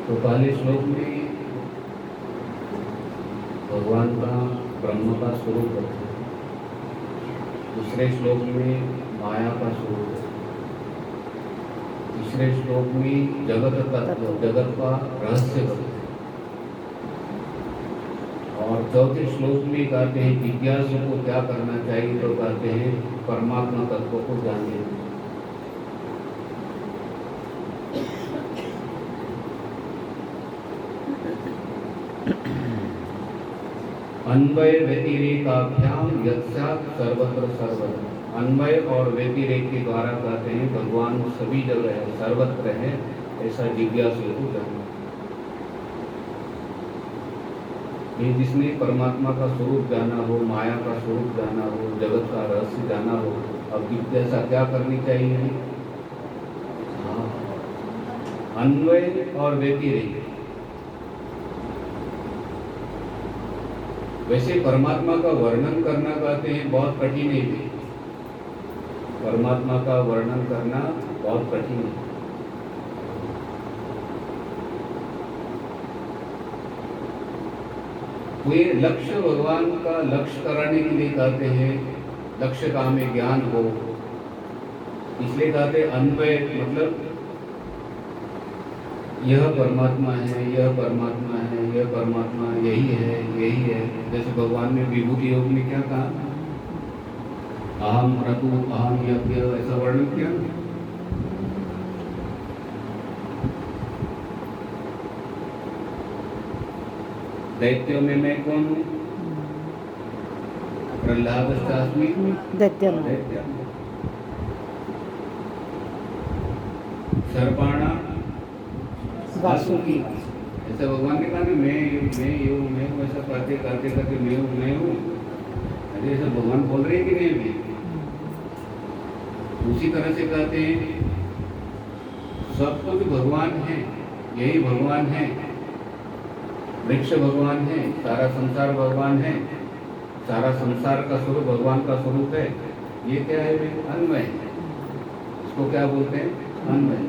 तो पहले श्लोक में भगवान का ब्रह्म का स्वरूप है, दूसरे श्लोक में माया का स्वरूप है, तीसरे श्लोक में जगत तत्व, जगत का रहस्य है, और चौथे श्लोक में कहते हैं जिज्ञासु को क्या करना चाहिए, तो कहते हैं परमात्मा तत्व को जानिए। अन्वय व्यतिरेकाभ्याम यत्स्यात् सर्वत्र सर्वत्र। अन्वय और व्यतिरेक के द्वारा कहते हैं भगवान सभी जगह है, सर्वत्र है, ऐसा जिज्ञासु को जाना। ये जिसने परमात्मा का स्वरूप जाना हो, माया का स्वरूप जाना हो, जगत का रहस्य जाना हो, अब जिज्ञासा क्या करनी चाहिए? अन्वय और व्यतिरेक। वैसे परमात्मा का वर्णन करना कहते हैं बहुत कठिन है, परमात्मा का वर्णन करना बहुत कठिन है। तो ये लक्ष्य भगवान का लक्ष्य कराने के लिए कहते हैं, लक्ष्य का हमें ज्ञान हो, इसलिए कहते हैं अन्वय, मतलब यह परमात्मा है, यह परमात्मा है, यह परमात्मा यही है, यही है। जैसे भगवान ने विभूति योग में क्या कहा, अहम क्रतु अहम यज्ञ, ऐसा वर्णन किया। दैत्यों में मैं कौन हूँ? प्रहलादस्मी दैत्य। सर्पाणा वासुकी। ऐसा भगवान ने कहा ना, मैं हूँ, ऐसा करते करते करते मैं हूँ। अरे ऐसा भगवान बोल रहे हैं कि नहीं अभी? उसी तरह से कहते हैं सब कुछ भगवान है, यही भगवान है, वृक्ष भगवान है, सारा संसार भगवान है, सारा संसार का स्वरूप भगवान का स्वरूप है। ये क्या है? अन्वय। इसको क्या बोलते हैं? अन्वय।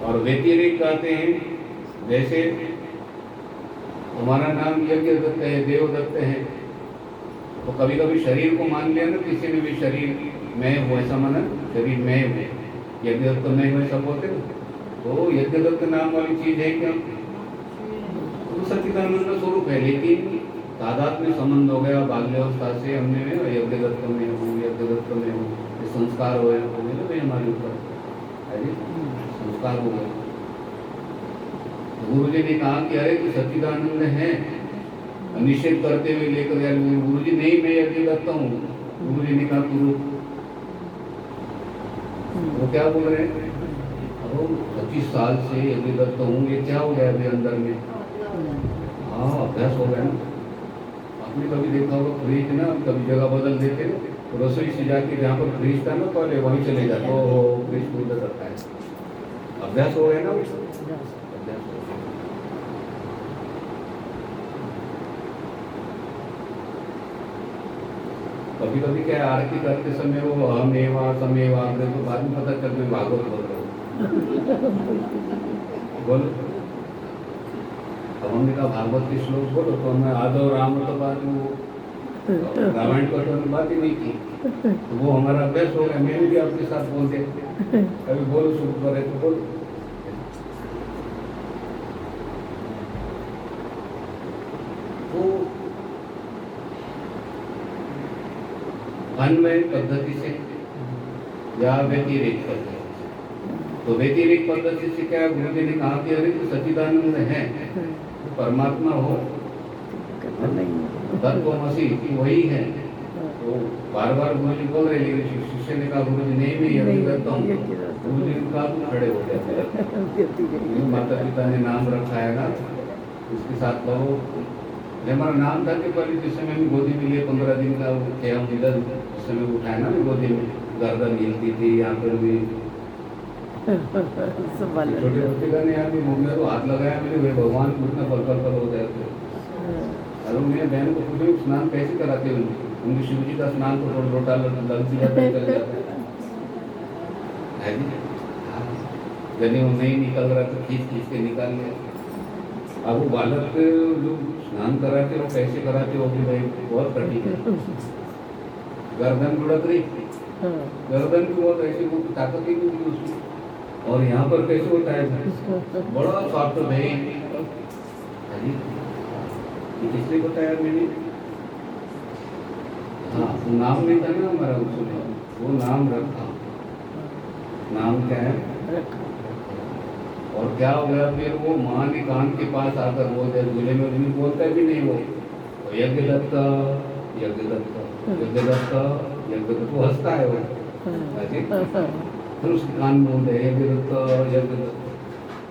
और व्यतिरेक कहते हैं, जैसे हमारा नाम यज्ञ दत्त है, देवदत्त है, तो कभी कभी शरीर को मान लिया ना, किसी ने भी शरीर मैं हूँ ऐसा माना, शरीर मैं हूँ, यज्ञ दत्त मैं हूँ ऐसा बोलते ना, तो यज्ञ दत्त नाम वाली चीज है क्या? तो सच्चिदानंद का स्वरूप है, लेकिन तादाद में संबंध हो गया बाल्यावस्था से, हमने में यज्ञ दत्त में हूँ, यज्ञ दत्त में हूँ, संस्कार हो गए ना भाई हमारे ऊपर, संस्कार हो गए। गुरु जी ने कहा कि अरे तो सच्चिदानंद है, निषेध करते हुए लेकर गया गुरु जी, नहीं मैं यज्ञ करता हूँ। गुरु जी ने कहा गुरु वो क्या बोल रहे हैं? 25 साल से यज्ञ करता हूँ, ये क्या हो गया अभी अंदर में? हाँ, अभ्यास हो गया ना। आपने कभी देखा होगा फ्रिज ना, कभी जगह बदल देते, तो रसोई से जाके जहाँ पर फ्रिज था ना पहले वहीं चले जाते, तो फ्रिज खुलता रहता है। अभ्यास हो गया ना, अभ्यास हो गया। कभी कभी क्या आरती करते समय वो हमेवा समेवा तो बाद में पता चलता है भागवत बोल रहा हूँ। बोलो, अब हमने कहा भागवत के श्लोक बोलो, तो हमने आदो राम तो बात वो रामायण को तो बात ही नहीं की, तो वो हमारा अभ्यास हो गया। मैंने भी आपके साथ बोल दे, कभी बोलो शुरू करे तो बोलो। तो अन्वय पद्धति से या व्यतिरेक पद्धति से, तो व्यतिरेक पद्धति से क्या गुरु जी ने कहा कि अरे तो सच्चिदानंद है, परमात्मा हो, तत्वमसि वही है। तो बार बार गुरु जी बोल रहे, लेकिन शिष्य ने कहा गुरु जी नहीं मैं यज्ञ करता हूँ। गुरु जी ने कहा खड़े हो गए, माता पिता ने नाम रखा है ना, उसके साथ कहो। हमारा नाम था कि पहले जिस समय गोदी में लिए 15 दिन का मिला, उस समय उठाया ना गोदी में, गर्दन हिलती थी, यहाँ पर भी छोटे बच्चे का नहीं, यहाँ मम्मी को हाथ लगाया मैंने, वे भगवान पूछना पल हो जाते। अरे मेरे बहन को पूछे स्नान कैसे कराते हैं, उनकी शिव जी का स्नान तो लोटा लग जाता है, चल जाता है। जने वो नहीं निकल रहा तो खींच खींच के निकाल लिया। अब वो बालक जो स्नान कराते वो कैसे कराते वो भी भाई बहुत कठिन है। गर्दन लुढ़क रही, गर्दन की बहुत ऐसी वो ताकत ही नहीं थी उसमें। और यहाँ पर कैसे होता है बड़ा सॉफ्ट भाई, किसने बताया मैंने? हाँ, नाम नहीं था ना हमारा उसमें, वो नाम रखा। नाम क्या है? और क्या हो गया फिर वो माँ के कान के पास आकर बोलते दूल्हे में भी बोलता भी नहीं वो यज्ञ दत्त यज्ञ दत्त यज्ञ दत्त यज्ञ दत्त, वो हंसता है वो। फिर उसके कान में बोलते यज्ञ दत्त यज्ञ दत्त,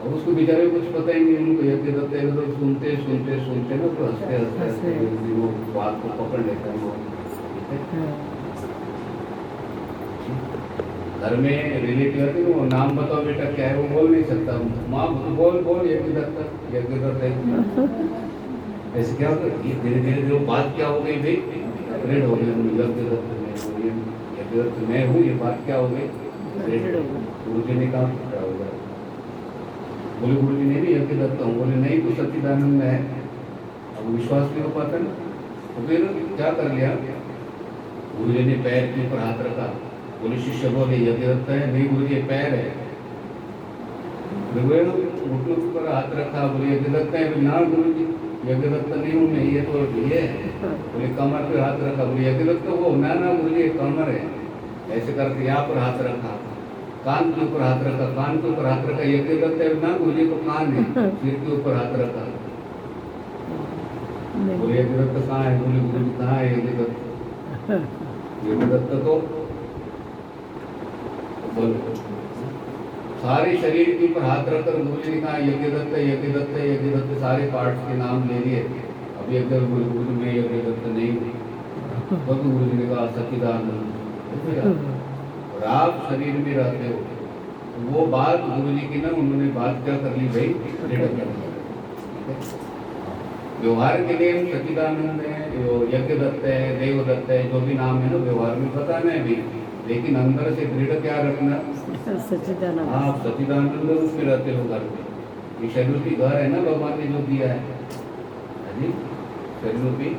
और उसको बेचारे कुछ पता ही नहीं, उनको यज्ञ दत्त यज्ञ दत्त सुनते सुनते सुनते ना तो हंसते हंसते वो बात को पकड़ लेता है वो। घर में रिलेटिव आते वो नाम बताओ बेटा क्या है, वो बोल नहीं सकता। माँ बोल बोल यज्ञ दत्त यज्ञ दत्त, ऐसे क्या होता है धीरे धीरे जो बात क्या हो गई भाई रेड हो गई, यज्ञ दत्त मैं हूँ, ये बात क्या हो गई रेड। गुरु जी ने कहा क्या हो गया? बोले गुरु जी ने भी यज्ञ दत्त हूँ। बोले नहीं तो सच्चिदानंद है। अब विश्वास नहीं हो पाता ना, तो फिर क्या कर लिया, गुरु जी ने पैर के ऊपर हाथ रखा। बोले शिष्य बोले यज्ञ दत्त है, नहीं गुरु जी पैर है। घुटनों के ऊपर हाथ रखा, बोले यज्ञ दत्त है, ना गुरु जी यज्ञ दत्त नहीं हूँ मैं, ये तो ये है। बोले कमर पे हाथ रखा, बोले यज्ञ दत्त वो ना ना गुरु जी कमर है। ऐसे करके यहाँ पर हाथ रखा, कान के ऊपर हाथ रखा, कान के ऊपर हाथ रखा, यज्ञ दत्त है ना गुरु जी तो कान है। सिर के ऊपर हाथ रखा, बोले यज्ञ दत्त कहाँ है? बोले गुरु जी कहाँ है यज्ञ दत्त? यज्ञ दत्त तो बोलो सारे शरीर के ऊपर हाथ रखकर गुरु जी ने कहा यज्ञ दत्त यज्ञ दत्त यज्ञ दत्त, सारे पार्ट्स के नाम ले लिए। अब यज्ञ गुरु में यज्ञ दत्त नहीं, तो गुरु जी ने कहा सच्चिदानंद। और आप शरीर में रहते हो, वो बात गुरु जी की ना उन्होंने बात क्या कर ली भाई, व्यवहार के लिए हम सच्चिदानंद है, यज्ञ दत्त है, देव दत्त है, जो भी नाम है ना व्यवहार में बताना है भी, लेकिन अंदर से दृढ़ क्या रखना, सच्चिदानंद। आप सच्चिदानंद रूप में रहते हो घर में। ये शरीर की घर है ना भगवान ने जो दिया है जी, शरीर की।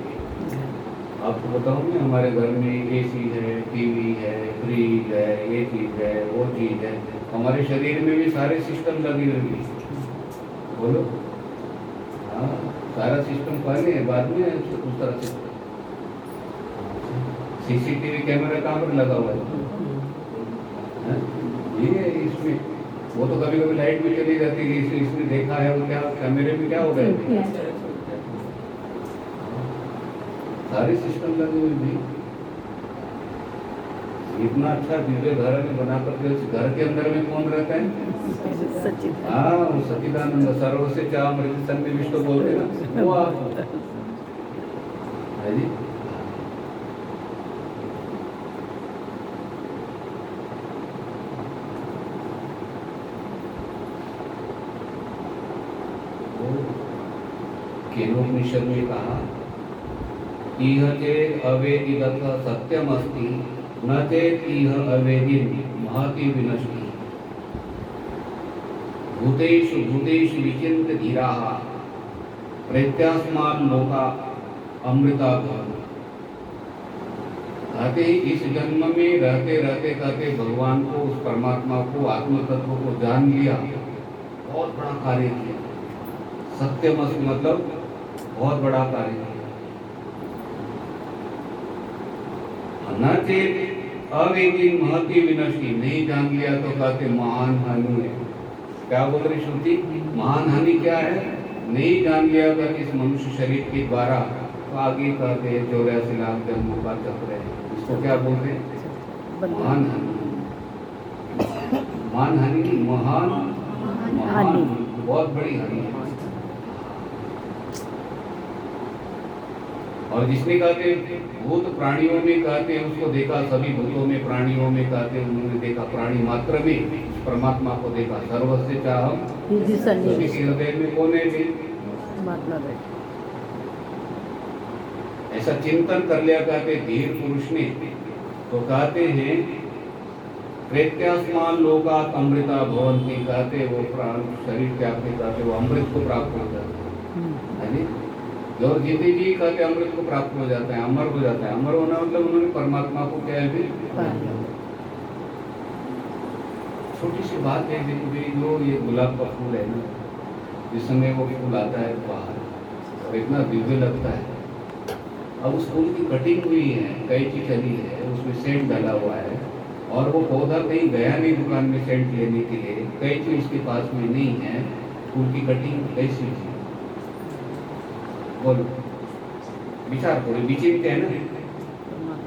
आपको बताऊं मैं हमारे घर में एसी है, टीवी है, फ्रिज है, ये चीज है, वो चीज है, हमारे शरीर में भी सारे सिस्टम लगी हुई है। बोलो हाँ, सारा सिस्टम पहले है बाद में उस तरह से। सीसीटीवी कैमरा कहाँ पर लगा हुआ है? ये है इसमें, वो तो कभी कभी लाइट में चली जाती है, इसमें देखा है वो क्या कैमरे में क्या हो गया, सारे सिस्टम लगे हुए भी। इतना अच्छा दिव्य घर में बना करके उस घर के अंदर में कौन रहता है? हाँ, सच्चिदानंद सर्व से चाह मृत सन्निविष्ट बोलते ना, वो आप है जी। केनोपनिषद में कहा इह चेत् अवेदिदथ सत्यमस्ति न चेत् इह अवेदिन महति विनष्टि भूतेषु भूतेषु विचिन्त्य धीराः प्रत्यस्मात् लोका अमृता भवन्ति। कहते इस जन्म में रहते रहते कहते भगवान को, उस परमात्मा को, आत्म तत्व को जान लिया, बहुत बड़ा कार्य किया। सत्यमस्ति मतलब बहुत बड़ा कार्य किया। न चेत अवेदिन महति विनष्टि, नहीं जान लिया तो कहते महान हानि है। क्या बोल रही श्रुति? महान हानि क्या है? नहीं जान लिया अगर इस मनुष्य शरीर के द्वारा तो आगे कहते 84 लाख जन्मों का चक्र है। इसको क्या बोलते हैं? महान हानि। महान हानि की महान बहुत बड़ी हानि है। और जिसने कहते भूत प्राणियों में कहते उसको देखा, सभी भूतों में प्राणियों में कहते उन्होंने देखा, प्राणी मात्र में परमात्मा को देखा। सर्वस्य चाहम सभी के हृदय में कौन है भी मतलब है। ऐसा चिंतन कर लिया कहते धीर पुरुष ने, तो कहते हैं प्रेत्यास्मान लोकात अमृता भवंती, कहते वो प्राण शरीर त्यागते जाते वो अमृत को प्राप्त हो जाते है नी? और जीते जी कहते अमृत को प्राप्त हो जाता है, अमर हो जाता है। अमर होना मतलब उन्होंने परमात्मा को क्या है भी छोटी सी बात है देखिए, जो ये गुलाब का फूल है ना, जिस समय वो फूल आता है बाहर और इतना दिव्य लगता है, अब उस फूल की कटिंग हुई है, कैंची चली है, उसमें सेंट डाला हुआ है, और वो पौधा कहीं गया नहीं दुकान में सेंट लेने के लिए, कैंची उसके पास में नहीं है, फूल की कटिंग कैसी थी? बोलो, विचार करो, विचित्र है ना?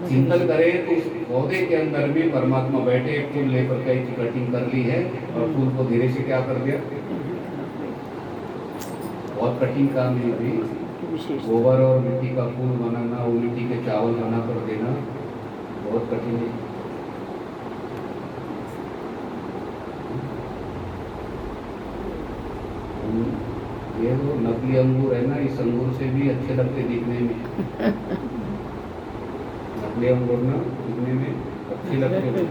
चिंतन करे तो इस पौधे के अंदर में परमात्मा बैठे, फूल लेकर कैंची कटिंग कर ली है और फूल को धीरे से क्या कर दिया, बहुत कठिन काम है भी। गोबर और मिट्टी का फूल बनाना, वो मिट्टी के चावल बना कर देना बहुत कठिन है। ये वो नकली अंगूर है ना, इस अंगूर से भी अच्छे लगते दिखने में। नकली अंगूर ना दिखने में अच्छे लगते हैं।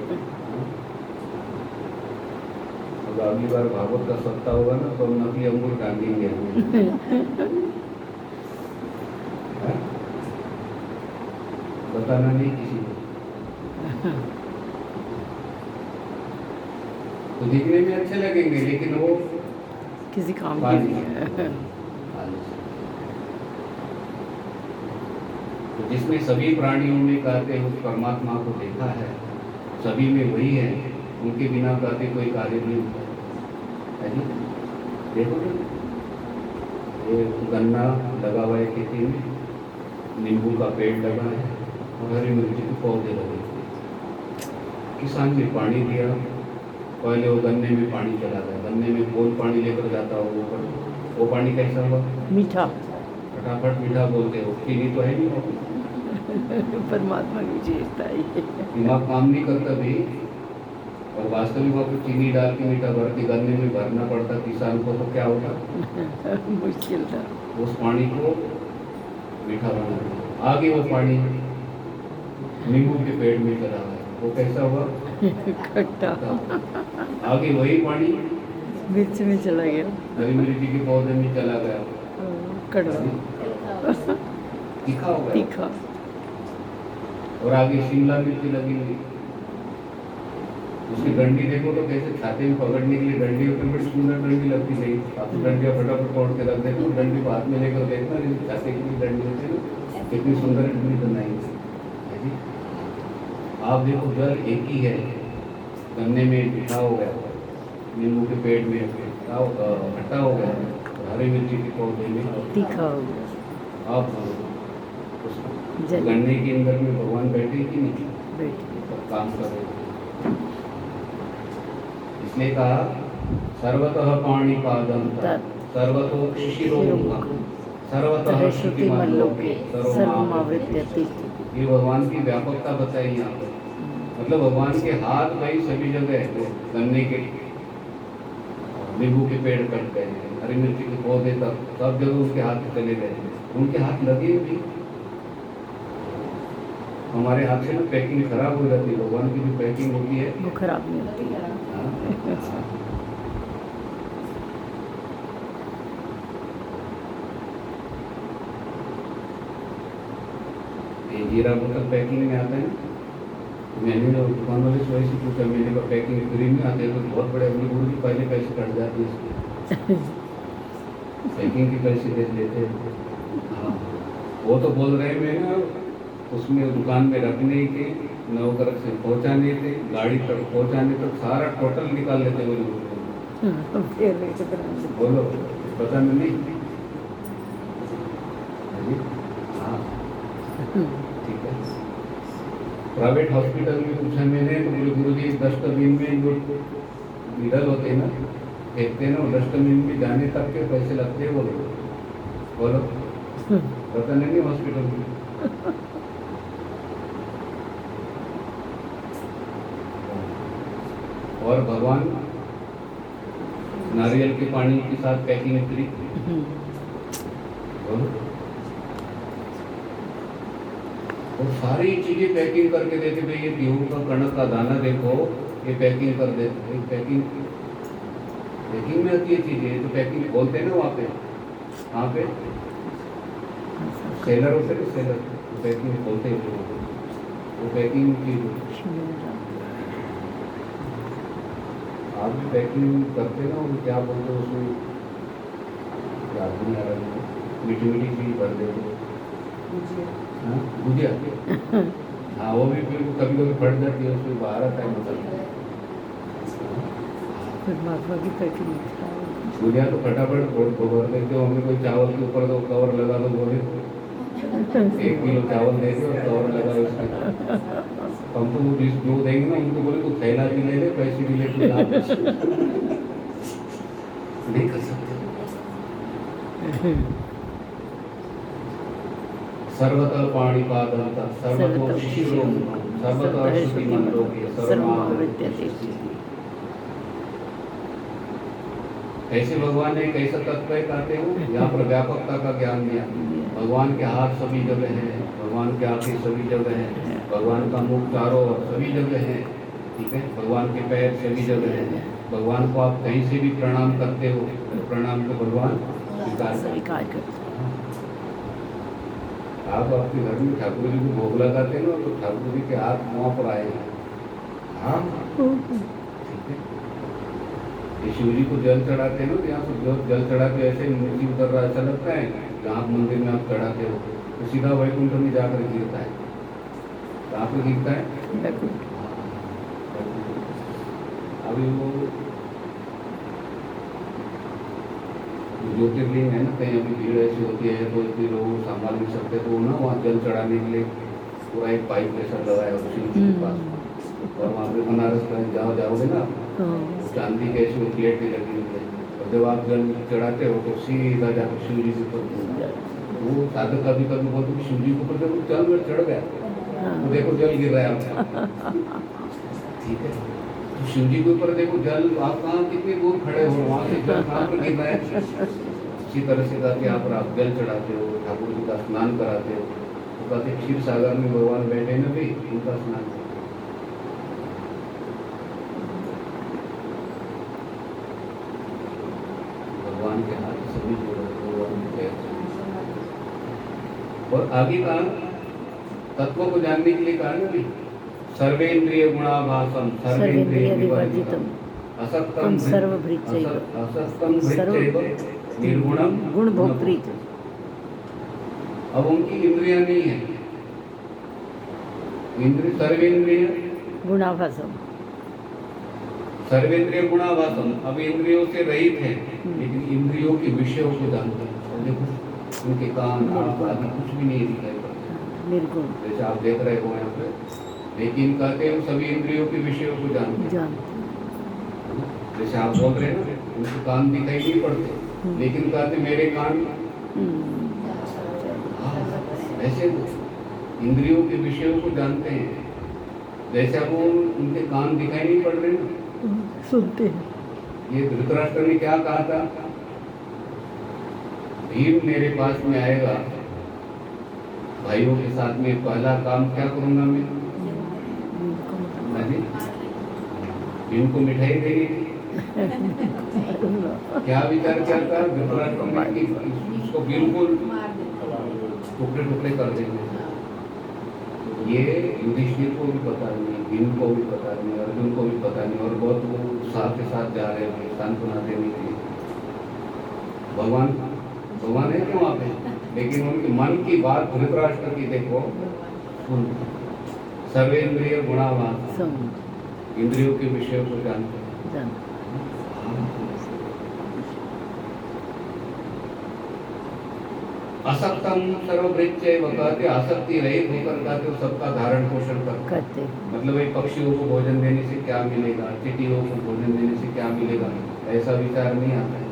अब अगली बार भागवत का सप्ता होगा ना तो हम नकली अंगूर टांगेंगे। बताना नहीं किसी को। तो दिखने में अच्छे लगेंगे लेकिन वो किसी काम की नहीं है। तो जिसमें सभी प्राणियों में कहते हैं उस परमात्मा को देखा है, सभी में वही है, उनके बिना कहते कोई कार्य नहीं होता है। देखो ना, ये गन्ना लगा हुआ है खेती में, नींबू का पेड़ लगा है और हरी मिर्ची के पौधे लगे। किसान ने पानी दिया, पहले वो गन्ने में पानी चला गया, गन्ने में कौन पानी लेकर जाता हो ऊपर, वो पानी कैसा हुआ? मीठा, फटाफट मीठा बोलते हो, चीनी तो है नहीं। परमात्मा की विशेषता है। दिमाग काम नहीं करता भी, और वास्तविक वहाँ पर चीनी डाल के मीठा भर के गन्ने में भरना पड़ता किसान को, तो क्या होता? मुश्किल था उस पानी को मीठा बनाना। आगे वो पानी नींबू के पेड़ में चला गया, वो कैसा हुआ? खट्टा। आगे वही पानी मिर्च में चला गया, हरी मिर्ची के पौधे में चला गया, कड़वा, तीखा हो गया, तीखा। और आगे शिमला मिर्च लगी हुई, उसकी डंडी देखो तो कैसे छाते में पकड़ने के लिए डंडी होती है, बड़ी सुंदर डंडी लगती है। आप डंडियाँ फटाफट तोड़ के रख देते हो, डंडी को हाथ में लेकर देखना, छाते की भी डंडी होती है ना, कितनी सुंदर डंडी बनाई है। आप देखो जल एक ही है, गन्ने में मीठा हो गया, नींबू के पेड़ में खट्टा हो गया, हरी मिर्ची के पौधे में तीखा हो गया। आप उस गन्ने के अंदर में भगवान बैठे कि नहीं? बैठे, काम कर रहे। इसलिए कहा सर्वतः पाणिपादं सर्वतो शिशिरोमुखं सर्वतः श्रुतिमल्लोके सर्वमावृत्य तिष्ठति। ये भगवान की व्यापकता बताई यहाँ पर, मतलब भगवान के हाथ भाई सभी जगह है। गन्ने के, नींबू के पेड़ कट गए, हरी मिर्ची के पौधे तक सब जगह उसके हाथ चले गए, उनके हाथ लगे भी। हमारे हाथ से ना पैकिंग खराब हो जाती है, भगवान की जो पैकिंग होती है वो खराब नहीं होती है। ये जीरा बोतल पैकिंग में आता है ना, मैंने दुकान वाले से वैसे पूछा, मैंने का पैकिंग फ्री में आते हैं तो बहुत बड़े अपने गुरु जी पहले पैसे कट जाते हैं इसके पैकिंग के पैसे दे देते हैं। हाँ, वो तो बोल रहे हैं मैं ना, उसमें दुकान में रखने के, नौकर से पहुंचाने थे, गाड़ी तक पहुंचाने तक सारा टोटल निकाल लेते बोले बोलो, पता नहीं। हाँ ठीक है। प्राइवेट हॉस्पिटल में पूछा मैंने तो बोले गुरुजी डस्टबिन में जो निडल होते हैं ना, फेंकते हैं ना, डस्टबिन में जाने तक के पैसे लगते हैं। बोलो पता नहीं हॉस्पिटल में। और भगवान नारियल के पानी के साथ पैकिंग फ्री। और सारी चीजें पैकिंग करके देते भाई, ये गेहूं का कणक का दाना देखो, ये पैकिंग कर देते, पैकिंग पैकिंग में आती है चीज़ें। ये तो पैकिंग बोलते हैं ना वहाँ पे, वहाँ पे सेलर होते हैं, सेलर पैकिंग बोलते हैं, वो पैकिंग की। आप भी पैकिंग करते ना, वो क्या बोलते हैं उसमें, याद नहीं आ रहा है, मीठी मीठी चीज़ भर देते हाँ गुजिया। हाँ वो भी फिर कभी कभी फट जाती है, उसमें बाहर आता है मसाला। फिर माफा की पैकिंग गुजिया तो फटाफट भर देते हो, हमें कोई चावल के ऊपर तो कवर लगा दो, बोले 1 किलो चावल दे दो और कवर लगा दो उसके। हमको वो डिश जो देंगे ना, उनको बोले तो थैला भी ले ले, पैसे भी ले ले, नहीं कर सकते। सर्वतः पाणिपादं सर्वतो शिशिरो सर्वतः श्रुतिमन् लोके सर्वमावृत्यते। ऐसे भगवान ने एक ऐसा तत्व कहते हो, यहाँ पर व्यापकता का ज्ञान दिया। भगवान के हाथ सभी जगह है, भगवान के आंखें सभी जगह है, भगवान का मुख चारों ओर सभी जगह है, ठीक है। भगवान के पैर सभी जगह है। भगवान को आप कहीं से भी प्रणाम करते हो तो प्रणाम को भगवान स्वीकार करते। आप आपके घर में ठाकुर जी को भोग लगाते हैं ना, तो ठाकुर जी के हाथ वहाँ पर आए हैं, हाँ ठीक है। ये शिव जी को जल चढ़ाते हैं ना, तो यहाँ से जल चढ़ा के ऐसे मूर्ति उतर रहा, ऐसा लगता है जहाँ मंदिर में आप चढ़ाते हो तो सीधा वैकुंठ में जाकर गिरता है। कहाँ पर गिरता है? अभी वो ज्योतिर्लिंग है ना, कहीं अभी भीड़ ऐसी होती है तो इतने लोग संभाल नहीं सकते, तो ना वहाँ जल चढ़ाने के लिए पूरा एक पाइप जैसा लगाया शिव जी के पास। और वहाँ पे बनारस में जहाँ जाओगे ना, चांदी की ऐसी प्लेट लगी हुई है, और जब आप जल चढ़ाते हो तो सीधा जाकर शिव जी के ऊपर, वो साधक कभी कभी बोलते कि शिव जी के ऊपर जब जल में चढ़ गया तो देखो जल गिर रहा है, ठीक है। तो शिव जी के ऊपर देखो जल, आप कहाँ कितनी दूर खड़े हो, वहाँ से जल कहाँ पर गिर रहा है। इसी तरह से कहते यहाँ पर आप जल चढ़ाते हो, ठाकुर जी का स्नान कराते हो, तो कहते क्षीर सागर में भगवान बैठे न भी उनका स्नान। भगवान के हाथ सभी भगवान के और आगे कहा तत्व को जानने के लिए कहा ना भी, सर्वेंद्रिय गुणाभासम सर्वेंद्रिय विवर्जितम असक्तम असक्तम भृत्यैव निर्गुणम गुणभोक्त्री। अब उनकी इंद्रियां नहीं है, इंद्रिय सर्वेंद्रिय गुणाभासम, सर्वेंद्रिय गुणाभासम, अब इंद्रियों से रहित है लेकिन इंद्रियों के विषयों को जानते हैं। देखो उनके कान आँख आदि कुछ भी नहीं दिखाई पड़ता, निर्गुण जैसे आप देख रहे हो यहाँ पे, लेकिन कहते हैं सभी इंद्रियों के विषयों को जानते हैं। जैसे आप बोल रहे हैं ना, उनके कान दिखाई नहीं पड़ते लेकिन कहते मेरे कान, ऐसे इंद्रियों के विषयों को जानते हैं। जैसे अब उनके कान दिखाई नहीं पड़ रहे ना, सुनते हैं। ये धृतराष्ट्र ने क्या कहा था, भीम मेरे पास में आएगा भाइयों के साथ में, पहला काम क्या करूंगा मैं जी, भीम को मिठाई देनी थी। क्या विचार किया था धृतराष्ट्र ने कि उसको बिल्कुल टुकड़े टुकड़े कर देंगे। ये युधिष्ठिर को भी पता नहीं, भीम को भी पता नहीं, अर्जुन को भी पता नहीं, और बहुत वो उत्साह के साथ जा रहे थे सांत्वना देने के लिए। भगवान है क्यों वहाँ पे, लेकिन उनके मन की बात धृतराष्ट्र की देखो, सर्वेंद्रिय गुणाभास, इंद्रियों के विषयों को जानते हैं। असक्तम सर्वभृत्य कहते, आसक्ति रहित होकर कहते हो सबका धारण पोषण करते। मतलब एक पक्षियों को भोजन देने से क्या मिलेगा, चिटियों को भोजन देने से क्या मिलेगा, ऐसा विचार नहीं आता है।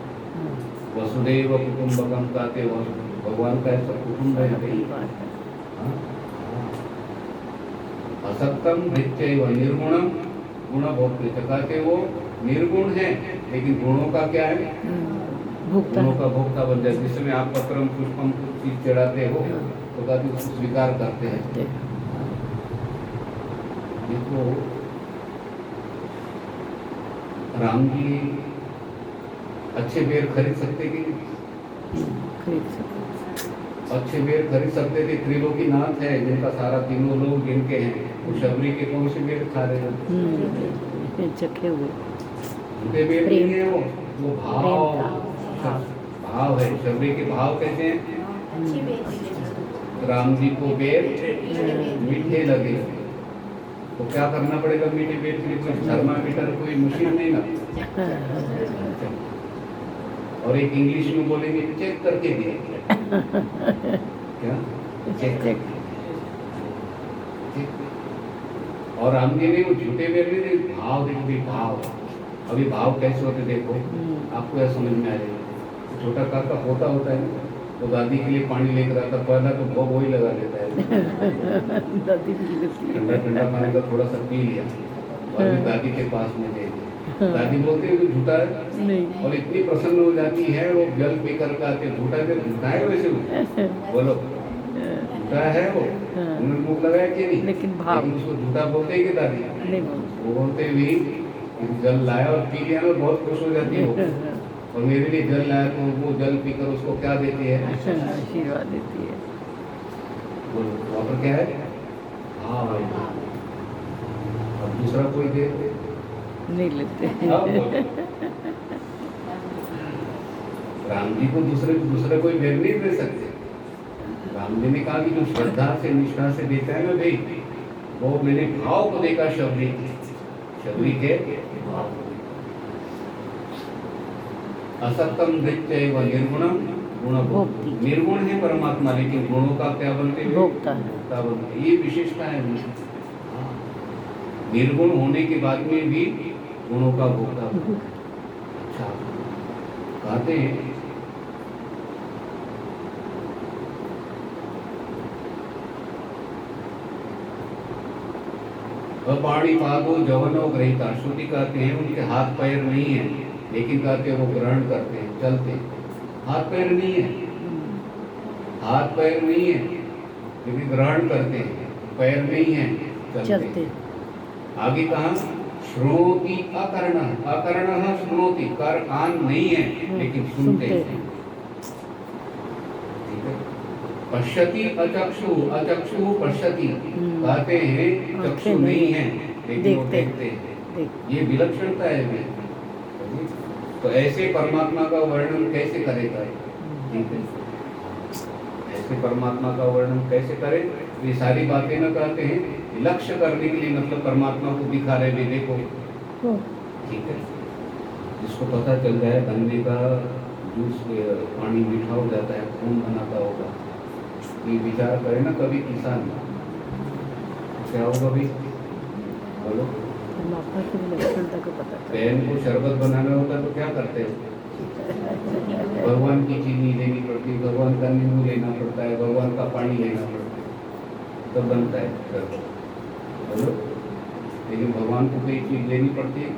वसुदेव कुटुंबकम कहते हो, भगवान का ऐसा कुटुंब है। असक्तम भृत्यैव निर्गुणम गुणभोक्तृ, कहते वो निर्गुण है लेकिन गुणों का क्या है, गुणों का भोक्ता बन जाए। जिस समय आप पत्रम पुष्पम चीज चढ़ाते हो तो कहते उसको स्वीकार करते हैं। देखो राम जी अच्छे बेर खरीद सकते कि नहीं? खरीद सकते। अच्छे बेर खरीद सकते थे। त्रिलोकीनाथ है जिनका सारा तीनों लोग जिनके हैं, वो शबरी के कौन से बेर खा रहे हैं? चखे हुए उनके बेर प्रेम नहीं है वो प्रेम भाव था। भाव है। शबरी के भाव कैसे हैं? राम जी को बेर मीठे लगे, तो क्या करना पड़ेगा मीठे बेर के लिए? कोई थर्मामीटर कोई मशीन नहीं ना, और एक इंग्लिश में बोलेंगे चेक करके दिए। क्या चेक? और राम जी ने वो झूठे बेर नहीं दिए, भाव देखो भाव। अभी भाव कैसे होते देखो, आपको यह समझ में आ जाएगा। छोटा काका पोता होता है ना, तो दादी के लिए पानी लेकर आता, पहला तो भोग वही लगा देता है। दादी भी लेती है। ठंडा ठंडा पानी का थोड़ा सा पी लिया और फिर दादी के पास में दे दिया। दादी बोलते हैं तो झूठा है नहीं। और इतनी प्रसन्न हो जाती है, वो जल पी कर आते। झूठा है वैसे बोलो, झूठा है वो। उन्होंने मुख लगाया कि नहीं? लेकिन भाव उसको झूठा बोलते हैं कि दादी नहीं बोलते। वो बोलते भी जल लाया और पी लिया ना, बहुत खुश हो जाती है वो। और मेरे लिए जल लाया तो वो जल पीकर उसको क्या देती है? आशीर्वाद देती है। बोलो वहाँ पर क्या है? हाँ भाई। और दूसरा कोई दे नहीं लेते। राम जी को दूसरे कोई बेर नहीं दे सकते। राम जी ने कहा कि जो श्रद्धा से निष्ठा से देता है ना भाई, वो मैंने भाव को देखा। शबरी के भाव को। असक्तम नृत्य व निर्गुणम गुणभोक्ति। निर्गुण है परमात्मा, लेकिन गुणों का क्या बनते हैं? भोक्ता बनते। ये विशेषता है। निर्गुण होने के बाद में भी गुणों का भोक्ता। अच्छा कहते हैं अपाणी पादो जवनो ग्रहिता। श्रुति कहते हैं उनके हाथ पैर नहीं है, लेकिन कहते हैं वो ग्रहण करते हैं, चलते। हाथ पैर नहीं है, हाथ पैर नहीं है, लेकिन ग्रहण करते हैं। पैर नहीं है, चलते। आगे कहा श्रोति अकर्ण। अकर्ण श्रोति, कर कान नहीं है लेकिन सुनते हैं। पश्यति अचक्षु। अचक्षु पश्यति, कहते हैं चक्षु नहीं है लेकिन वो देखते हैं। ये विलक्षणता है। तो ऐसे परमात्मा का वर्णन कैसे करेगा? ठीक है, ऐसे परमात्मा का वर्णन कैसे करे? ये सारी बातें न कहते हैं लक्ष्य करने के लिए, मतलब परमात्मा को दिखा रहे भी देखो। ठीक है, जिसको पता चल जाए गन्ने का जूस पानी मीठा हो जाता है, खून बनाता होगा, ये विचार करे ना कभी किसान, क्या होगा भाई? बोलो। बहन को शरबत बनाना होता है तो क्या करते हैं? भगवान की चीनी लेनी पड़ती है, भगवान का नींबू लेना पड़ता है, भगवान का पानी लेना पड़ता है, तब बनता है शरबत। बोलो, लेकिन भगवान को कोई चीज लेनी पड़ती है?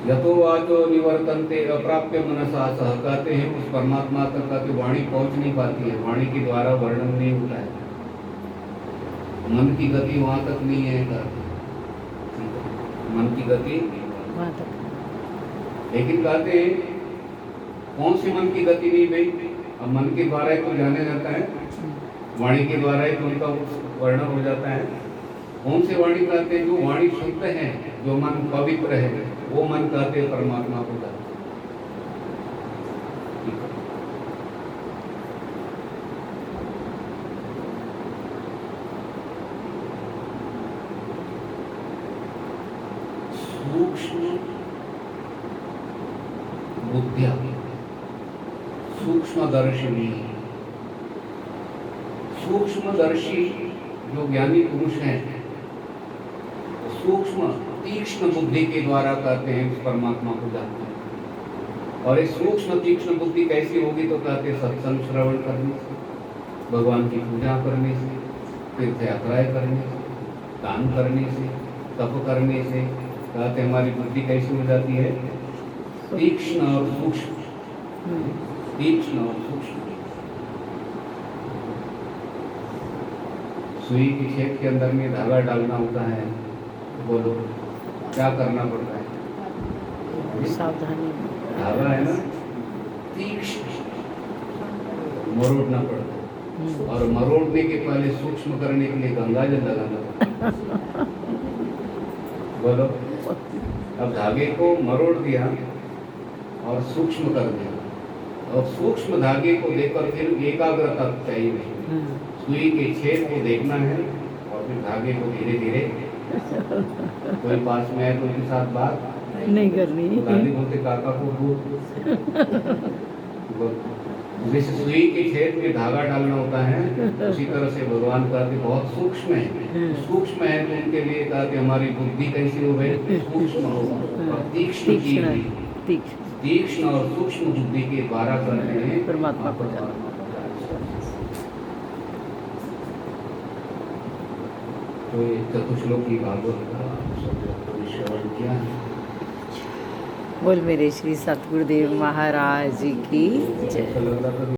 यतो वाचो निवर्तन्ते अप्राप्य मनसा सह, कहते हैं उस परमात्मा तक का तो वाणी पहुंच नहीं पाती है, वाणी के द्वारा वर्णन नहीं होता है, मन की गति वहां तक नहीं है। मन की गति वहां तक, लेकिन कहते हैं कौन सी मन की गति नहीं भाई? अब मन के द्वारा ही तो जाना जाता है, वाणी के द्वारा ही तो उनका वर्णन हो जाता है। कौन से वाणी कहते हैं? जो वाणी शुद्ध है, जो मन पवित्र है, वो मन कहते हैं परमात्मा को कहते हैं। सूक्ष्म बुद्धिया, सूक्ष्मदर्शिनी, सूक्ष्मदर्शी जो ज्ञानी पुरुष हैं, सूक्ष्म तीक्ष्ण बुद्धि के द्वारा कहते हैं उस परमात्मा को जानते हैं। और इस सूक्ष्म तीक्ष्ण बुद्धि कैसी होगी? तो कहते हैं सत्संग श्रवण करने से, भगवान की पूजा करने से, तीर्थ यात्राएं करने से, दान करने से, तप करने से, कहते हमारी बुद्धि कैसी हो जाती है? तीक्ष्ण और सूक्ष्म, तीक्ष्ण और सूक्ष्म। सुई की छेद के अंदर में धागा डालना होता है, तो बोलो क्या करना पड़ता है? सावधानी। धागा है ना, तीक्ष्ण मरोड़ना पड़ता है, और मरोड़ने के पहले सूक्ष्म करने के लिए गंगा जल लगाना पड़ता है। बोलो, अब धागे को मरोड़ दिया और सूक्ष्म कर दिया, और सूक्ष्म धागे को देखकर फिर एकाग्रता चाहिए नहीं, सुई के छेद को देखना है और फिर धागे को धीरे धीरे। कोई पास में है तो उनके साथ बात नहीं करनी। तो दादी बोलते काका को बोल। जैसे सुई के छेद में धागा डालना होता है, उसी तरह से भगवान कहते बहुत सूक्ष्म है। सूक्ष्म है तो उनके लिए कहते हमारी बुद्धि कैसी हो गई, सूक्ष्म हो, और तीक्ष्ण तीक्ष्ण और सूक्ष्म बुद्धि के द्वारा करते हैं परमात्मा को तो ये चतुश्लोकी भागवत का श्रवण किया है। बोल मेरे श्री सतगुरुदेव महाराज जी की जय। ऐसा लग रहा था